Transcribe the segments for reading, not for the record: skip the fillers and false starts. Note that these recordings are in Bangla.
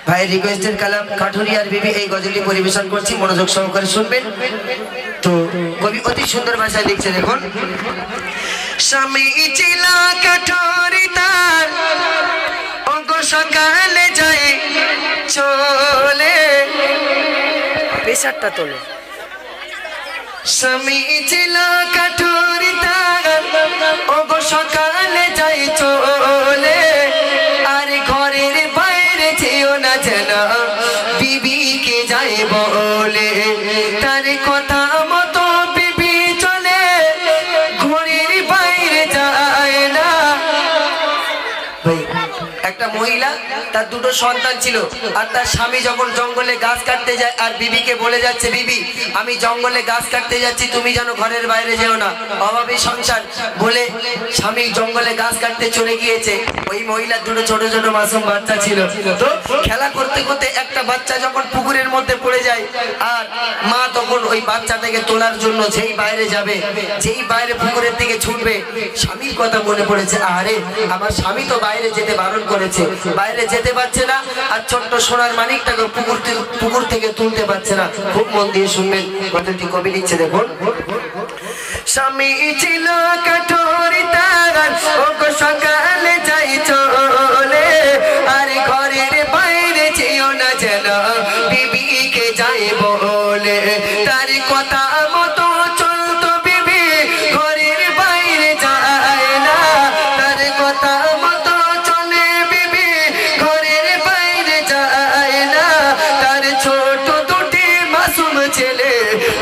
ভাই রিকোয়েস্টের কালাম কাঠুরিয়ার বিবি এই গজলটি পরিবেশন করছি, মনোযোগ সহকারে শুনবেন। তো কবি অতি সুন্দর ভাষায় লিখছে, দেখুন। স্বামী ছিল কাঠুরি তার অঙ্গ সকালে যায় চলে, পেশারটা তোলে। স্বামী ছিল কাঠুরি তার অঙ্গ সকালে যায় চলে, আর ঘরের বাইরে যেও না যেন বিবিকে যায় বলে, তার কথা মতো বিবি চলে ঘরের বাইরে যায় না। একটা মহিলা তার দুটো সন্তান ছিল, আর তার স্বামী যখন জঙ্গলে গাছ কাটতে যায় আর বিবিকে বলে যাচ্ছে, বিবি আমি জঙ্গলে গাছ কাটতে যাচ্ছি, তুমি যেন ঘরের বাইরে যেও না, অভাবী সংসার বলে স্বামী জঙ্গলে গাছ কাটতে চলে গিয়েছে। ওই মহিলার দুটো ছোট ছোট মাসুম বাচ্চা ছিল। তো খেলা করতে করতে একটা বাচ্চা যখন পুকুরের মধ্যে পড়ে যায়, আর মা তখন ওই বাচ্চাটাকে তোলার জন্য যেই বাইরে যাবে, যেই বাইরে পুকুরের দিকে ছুটবে, স্বামীর কথা মনে পড়েছে, আরে আমার স্বামী তো বাইরে যেতে বারণ করেছে, বাইরে যেতে পারছে না, আর ছোট্ট সোনার মানিকটাকে পুকুর থেকে তুলতে পারছে না। খুব মন দিয়ে শুনবেন, কথাটি কবি লিখছে, দেখুন। স্বামী ছিল কাঠুরি তার অঙ্গ সকালে যাই চলে, আর ঘরের বাইরে যেও না যেন বিবিকে যাই বলে, তার কথা মতো চলতো বিবি ঘরের বাইরে যায় না, তার কথা মতো চলে বিবি ঘরের বাইরে যায় না, তার ছোট দুটি মাসুম ছেলে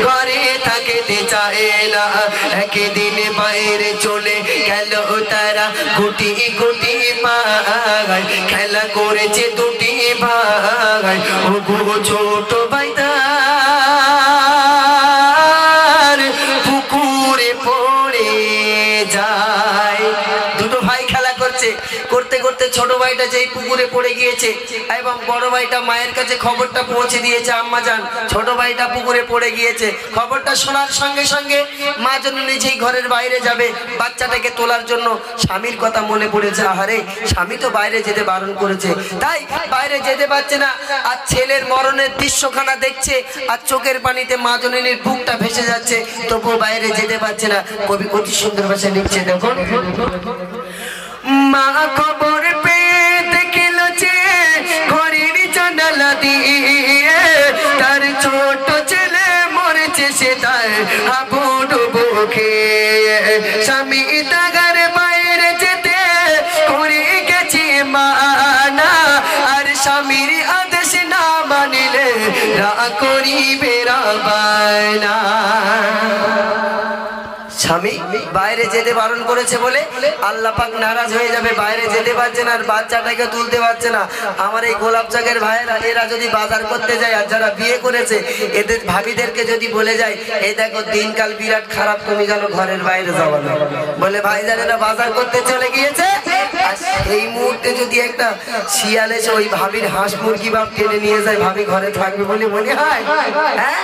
ঘরে থাকতে চায় না। একদিন বাইরে চলে গেল তারা গুটি গুটি পায়, খেলা করেছে দুটি ভাই, ও ছোট ভাইটার পুকুরে পড়ে যায়। দুটো ভাই খেলা করছে, করতে করতে ছোট ভাইটা যেই পুকুরে পড়ে গিয়েছে, এবং বড় ভাইটা মায়ের কাছে খবরটা পৌঁছে দিয়েছে, আম্মা জান ছোট ভাইটা পুকুরে পড়ে গিয়েছে। খবরটা শোনার সঙ্গে সঙ্গে মা যেন নিজেই ঘরের বাইরে যাবে বাচ্চাটাকে তোলার জন্য, স্বামীর কথা মনে পড়েছে, আহারে স্বামী তো বাইরে যেতে বারণ করেছে, তাই বাইরে যেতে পারছে না। আর ছেলের মরণের দৃশ্যখানা দেখছে, আর চোখের পানিতে মা জননীর বুকটা ভেসে যাচ্ছে, তবুও বাইরে যেতে পারছে না। কবি অতি সুন্দর ভাষায় লিখছে, দেখুন। মা খবর পেয়ে দেখিল যে ঘরের জানালা দিয়ে তার ছোট ছেলে মরেছে, সে তার হাবুডুবু খেয়ে। স্বামী তাগার বাইরে যেতে করে গেছে মানা, আর স্বামীর আদেশ না মানিলে রাগ করিবে বায়না। স্বামী বাইরে যেতে বারণ করেছে বলে আল্লাহ পাক নারাজ হয়ে যাবে, বাইরে যেতে পারছে না, আর বাচ্চাটাকে তুলতে পারছে না। আমার এই গোলাপ জাগের ভাইয়েরা, এরা যদি বাজার করতে যায়, আর যারা বিয়ে করেছে এদের ভাবিদেরকে যদি বলে যায়, এই দেখো দিনকাল বিরাট খারাপ, তুমি যেন ঘরের বাইরে যাবো না, বলে ভাইজানেরা বাজার করতে চলে গিয়েছে, আর এই মুহূর্তে যদি একটা শিয়াল এসে ওই ভাবির হাঁস মুরগি বাপ টেনে নিয়ে যায়, ভাবি ঘরে থাকবে বলে মনে হয়? হ্যাঁ,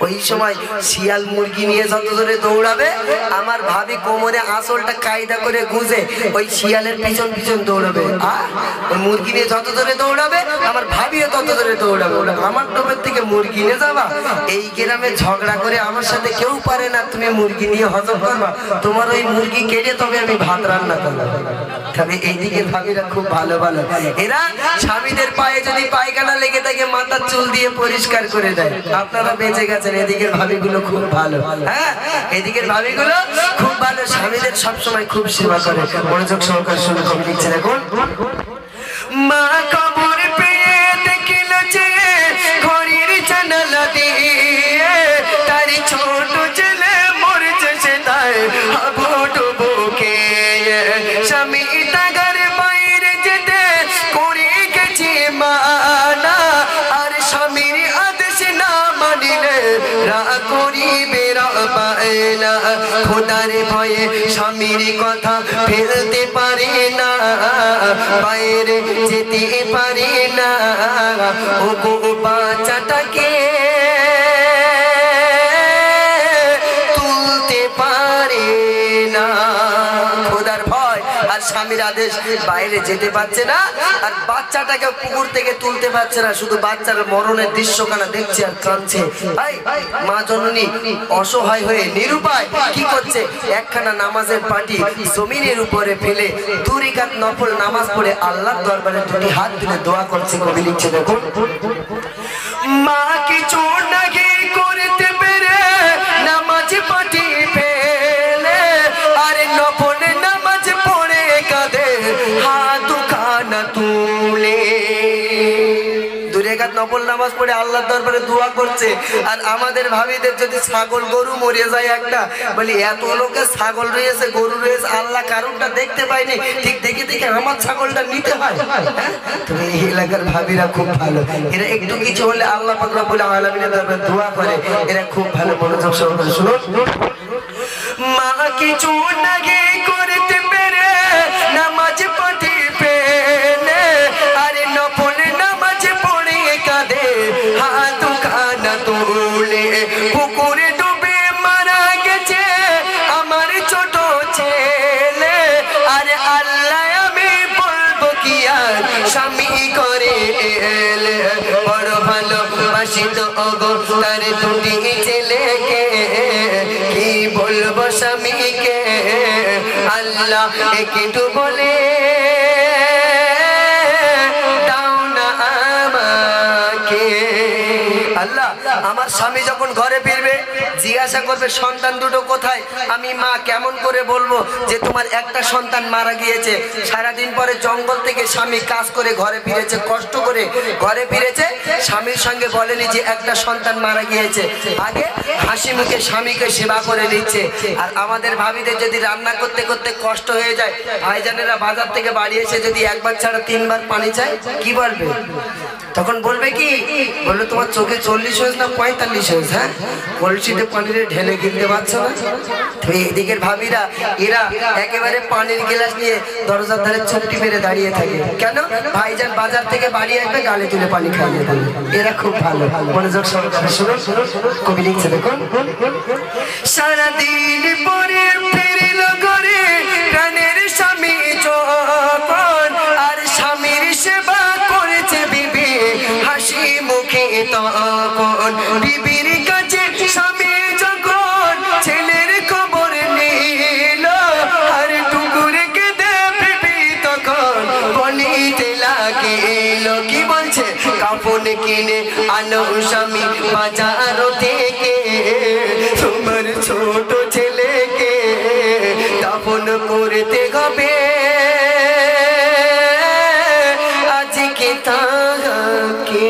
ওই সময় শিয়াল মুরগি নিয়ে যত জোরে দৌড়াবে, আমার ভাবি কোমরে আঁচলটা কায়দা করে গুঁজে ওই শিয়ালের পিছন পিছন দৌড়াবে। ওই মুরগি নিয়ে যত জোরে দৌড়াবে, আমার ভাবিও তত জোরে দৌড়াবে। আমার টোপের থেকে মুরগি নিয়ে যাবা, এই গ্রামে ঝগড়া করে আমার সাথে কেউ পারে না, তুমি মুরগি নিয়ে হজম করবা, তোমার ওই মুরগি কেটে তবে আমি ভাত রান্না করবো। তবে এইদিকে ভাবিরা খুব ভালো ভালো, এরা স্বামীদের পায়ে যদি পায়খানা লেগে থাকে মাথার চুল দিয়ে পরিষ্কার করে দেয়। আপনারা বেঁচে গেছেন, এদিকের ভাবিগুলো খুব ভালো। হ্যাঁ, এদিকের ভাবিগুলো খুব ভালো, স্বামীদের সবসময় খুব সেবা করে। মনোযোগ সহকারে শুনে কবি লিখছে, দেখুন। মা খবর পেয়ে দেখিল যে ঘরের জানালা দিয়ে তার ছোট ছেলে মরেছে, সে তার হাবুডুবু খেয়ে। স্বামী তাগার বাইরে যেতে করে গেছে মানা, আর স্বামীর আদেশ না মানিলে রাগ করিবে বায়না। খোদার ভয়ে স্বামীর কথা ফেলতে পারে না, বাইরে যেতে পারে না, ও গো বাচ্চাটাকে তুলতে পারে না। খোদার ভয় আর স্বামীর আদেশ, বাইরে যেতে পারছে না আর বাচ্চাটাকে পুকুর থেকে তুলতে পারছে না, শুধু বাচ্চার মরণের দৃশ্যখানা দেখছে আর কাঁদছে। মা জননী অসহায় হয়ে নিরুপায় কি করছে, একখানা নামাজের পাটি জমিনের উপরে ফেলে 2 রাকাত নফল নামাজ পড়ে আল্লাহর দরবারে দুটি হাত তুলে দোয়া করছে। কবি লিখছে দেখুন, মা কিছু নাকি করতে পেরে নামাজ পাটি ফেলে, আরে নফল নামাজ পড়ে কাঁদে হাত খানা তুলে। 2 রাকাত নফল নামাজ পড়ে আল্লাহর দরবারে দোয়া করছে। আর আমাদের ভাবিদের যদি ছাগল গরু মরে যায় একটা, বলি এত লোকের ছাগল রয়েছে গরু রয়েছে, আল্লাহ কারণটা দেখতে পাইনি, ঠিক দেখে দেখে আমার ছাগলটা নিতে হয়। তুমি এই এলাকার ভাবিরা খুব ভালো, এরা একটু কিছু হলে আল্লাহ পাক রব্বুল আলামিনের দরবারে দোয়া করে, এরা খুব ভালো। মনোযোগ সহকারে শুনুন, মা কিছু নাকি করতে পেরে নামাজ পাটি ফেলে, আরে নফল নামাজ পড়ে কাঁদে হাত খানা তুলে। পুকুরে ডুবে মারা গেছে আমার ছোট ছেলে, আরে আল্লাহ আমি বলবো কি আর স্বামী করে এলে। বড় ভালোবাসি তো ওগো তার দুটি ছেলেকে, কি বলবো স্বামীকে আল্লাহ একটু বলে দাও না আমাকে। আল্লাহ আমার স্বামী যখন ঘরে ফিরবে জিজ্ঞাসা করবে সন্তান দুটো কোথায়, আমি মা কেমন করে বলবো যে তোমার একটা সন্তান মারা গিয়েছে। সারাদিন পরে জঙ্গল থেকে স্বামী কাজ করে ঘরে ফিরেছে, কষ্ট করে ঘরে ফিরেছে, স্বামীর সঙ্গে বলেনি যে একটা সন্তান মারা গিয়েছে, আগে হাসি মুখে স্বামীকে সেবা করে নিচ্ছে। আর আমাদের ভাবিদের যদি রান্না করতে করতে কষ্ট হয়ে যায়, ভাইজানেরা বাজার থেকে বাড়ি এসে যদি একবার ছাড়া 3 বার পানি চায়, কি বলবে? তখন বলবে কি, বলবে তোমার চোখে 40 হয়েছে না 45 হয়েছে, হ্যাঁ কলসিতে পানিতে ঢেলে কিনতে পারছো না। তো এদিকের ভাবিরা এরা একেবারে পানির গ্লাস নিয়ে দরজার ধারে চুপটি মেরে দাঁড়িয়ে থাকে, কেন? ভাইজান বাজার থেকে বাড়ি আসবে, গালে তুলে পানি খাইয়ে দেবে। এরা খুব ভালো। মনোযোগ সহকারে শুনুন, কবি লিখছে দেখুন, সারাদিন পরে ফিরিল ঘরে প্রাণের স্বামী যখন, আর স্বামীর সেবা করেছে বিবি হাসি মুখে তখন। বিবির কাছে স্বামী যখন ছেলের খবর নিল, আর টুকুরে কেঁদে বিবি তখন বলিতে লাগিল। কি বলছে, কাপড় কিনে আনো স্বামী বাজার থেকে, তোমার ছোট ছেলেকে দাফন করতে হবে আজকে তাকে।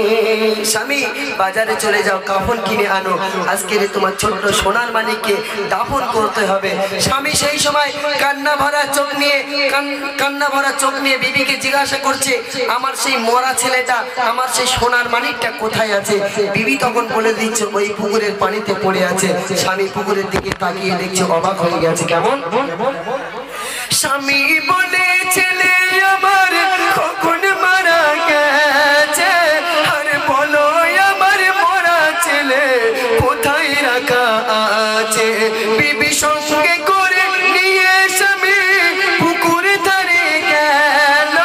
স্বামী বাজারে চলে যাও, কাফন কিনে আনো, আজকে তোমার ছোট্ট সোনার মানিককে দাফন করতে হবে। স্বামী সেই সময় কান্না ভরা চোখ নিয়ে বিবিকে জিজ্ঞাসা করছে, আমার সেই মরা ছেলেটা, আমার সেই সোনার মানিকটা কোথায় আছে? বিবি তখন বলে দিচ্ছে ওই পুকুরের পানিতে পড়ে আছে। স্বামী পুকুরের দিকে তাকিয়ে দেখছে, অবাক হয়ে গেছে। কেমন? স্বামী বলে ছেলে আমার কখন মারা গেছে, আর বলো আমার মরা ছেলে কোথায় রাখা আছে? বিবি সঙ্গে করে নিয়ে স্বামী পুকুর ধারে গেল,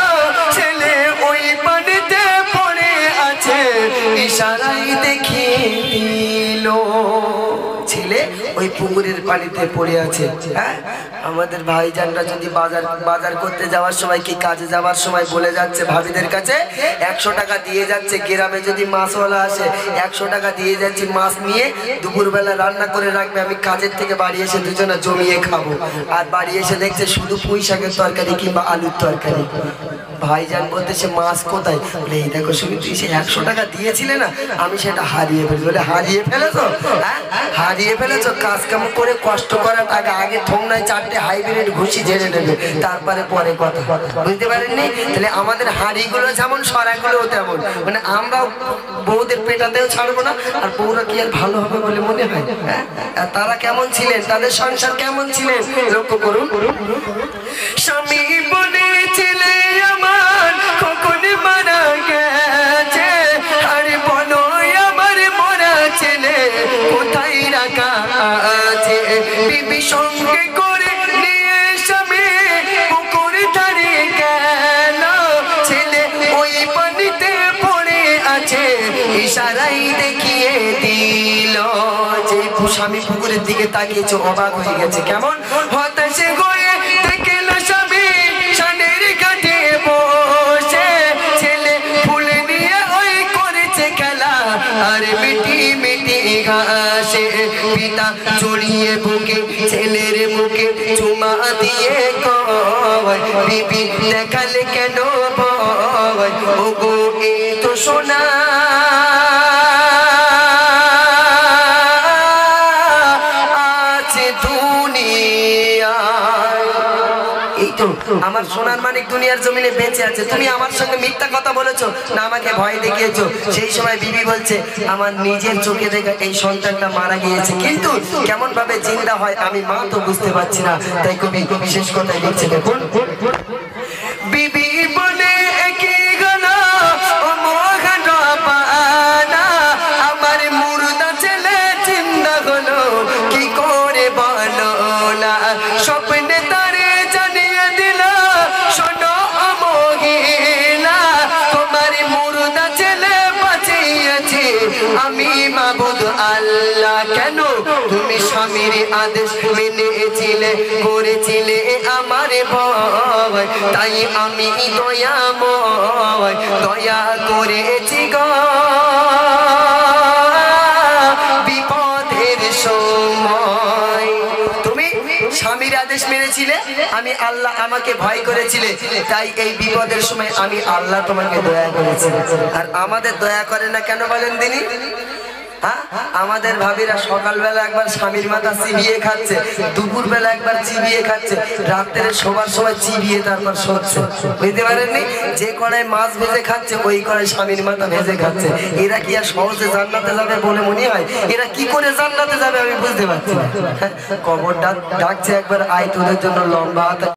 ছেলে ওই পানিতে পড়ে আছে, ইশারায় দেখিয়ে দিল ছেলে ওই পুকুরের পানিতে পড়ে আছে। হ্যাঁ, আমাদের ভাইজানরা যদি বাজার করতে যাওয়ার সময় কি কাজে যাওয়ার সময় বলে যাচ্ছে ভাবিদের কাছে 100 টাকা দিয়ে যাচ্ছে, গ্রামে যদি মাছওয়ালা আসে 100 টাকা দিয়ে যাচ্ছি, মাছ নিয়ে দুপুরবেলা রান্না করে রাখবে, আমি কাজের থেকে বাড়ি এসে দুজনে জমিয়ে খাবো। আর বাড়ি এসে দেখছে শুধু পুঁই শাকের তরকারি কিংবা আলুর তরকারি। ভাইজান বলতেছে মাছ কোথায়? বলে এই দেখো শুধু তুই সে 100 টাকা দিয়েছিলে না, আমি সেটা হারিয়ে ফেলেছি। বলে হারিয়ে ফেলেছো? হ্যাঁ হারিয়ে ফেলেছো। কাজ কাম করে কষ্ট করার টাকা আগে ঠোংনায় 4টে হাইব্রিড ঘুষি ঝেড়ে নেবে, তারপরে পরে কথা। বুঝতে পারেননি? তাহলে আমাদের হাঁড়িগুলো যেমন সরাগুলো তেমন, মানে আমরাও বউদের পেটাতেও ছাড়বো না, আর বউরা কি আর ভালো হবে বলে মনে হয়? হ্যাঁ, তারা কেমন ছিলেন, তাদের সংসার কেমন ছিলেন লক্ষ্য করুন। স্বামী বলেছিলে আমার কখন মারা গেছে, আর বলো আমার মরা ছেলে কোথায় রাখা আছে? বিবি সঙ্গে করে নিয়ে স্বামী পুকুর ধারে স্বামী পুকুরের দিকে তাকিয়েছে, অবাক হয়ে গেছে। কেমন হতাশে হয়ে দেখল স্বামী সানের ঘাটে বসে, ছেলে ফুল নিয়ে ওই করেছে খেলা আর মিটি মিটি ঘাসে। পিতা জড়িয়ে বুকে ছেলের মুখে চুমা দিয়ে কয়, বিবি দেখালে কেন ভয়, ওগো এই তো সোনা আছে দুনিয়ায়। এই তো আমার সোনার মানিক দুনিয়ার জমিনে বেঁচে আছে, তুমি আমার সঙ্গে মিথ্যা কথা বলেছো না আমাকে ভয় দেখিয়েছো। সেই সময় বিবি বলছে, আমার নিজের চোখে দেখা এই সন্তানটা মারা গিয়েছে, কিন্তু কেমন ভাবে জিন্দা হয় আমি মা তো বুঝতে পারছি না। তাই কবি বিশেষ কথাই লিখছে, দেখুন বিবি বলে কি গলা ও মোহনা পানা, আমার মুর্দা ছেলে জিন্দা হলো কি করে বলো না, স্বপ্নে তারে জানিয়ে দিল শোনো মহিলা, তোমার মুর্দা ছেলে বাঁচিয়েছে আমি মাবুদ আল্লাহ। কেন তুমি স্বামীর আদেশ মেনেছিলে, করেছিলে আমার ভয়, তাই আমি দয়াময় দয়া করেছি গো বিপদের সময়। তুমি স্বামীর আদেশ মেনেছিলে, আমি আল্লাহ আমাকে ভয় করেছিলে, তাই এই বিপদের সময় আমি আল্লাহ তোমাকে দয়া করেছি। আর আমাদের দয়া করে না কেন বলেন দিনি? আমাদের ভাবিরা সকালবেলা একবার স্বামীর মাথা চিবিয়ে খাচ্ছে, দুপুর বেলা একবার চিবিয়ে খাচ্ছে, রাত্রে শোবার সময় চিবিয়ে তারপর শোচ্ছে। বুঝতে পারেননি? যে কড়াই মাছ ভেজে খাচ্ছে ওই কড়াই স্বামীর মাথা ভেজে খাচ্ছে। এরা কি আর সহজে জান্নাতে যাবে বলে মনে হয়? এরা কি করে জান্নাতে যাবে আমি বুঝতে পারছি না। কবর ডাকছে একবার, আয় তোদের জন্য লম্বা হাত